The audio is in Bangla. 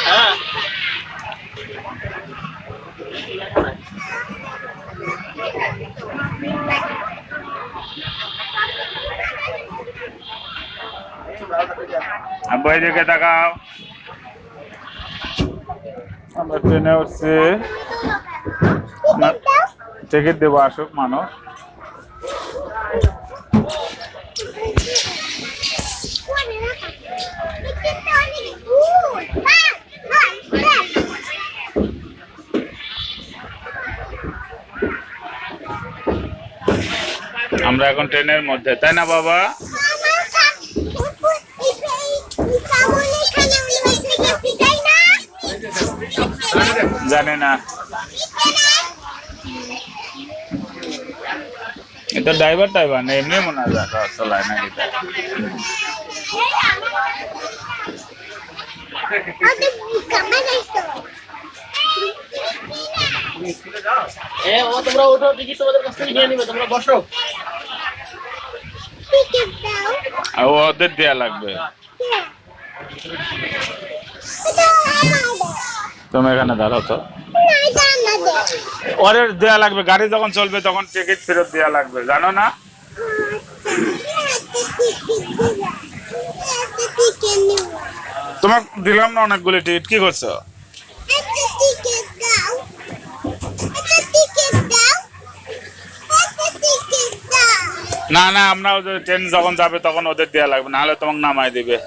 হ্যাঁ আব্বু এদিকে তাকাও। আমরা ট্রেনে উঠছি, টিকিট দেবো, আসুক মানুষ। আমরা এখন ট্রেনের মধ্যে, তাই না বাবা? জানি না, এটা ড্রাইভার না, এমনি মনে হয় চলায় না এটা। তোমরা ওঠো, টিকিট তোমাদের কাছ থেকে নিয়ে নিবে, তোমরা বসো। ওদের দেয়া লাগবে, তুমি এখানে দাঁড়াও তো। ওদের দেয়া লাগবে, গাড়ি যখন চলবে তখন টিকিট ফেরত দেয়া লাগবে, জানো না? তোমাকে দিলাম না অনেকগুলি টিকিট, কি করছো? না না, আমরা ট্রেন যখন যাবে তখন ওদের দেয়া লাগবে, নাহলে তোমাকে নামাই দিবে।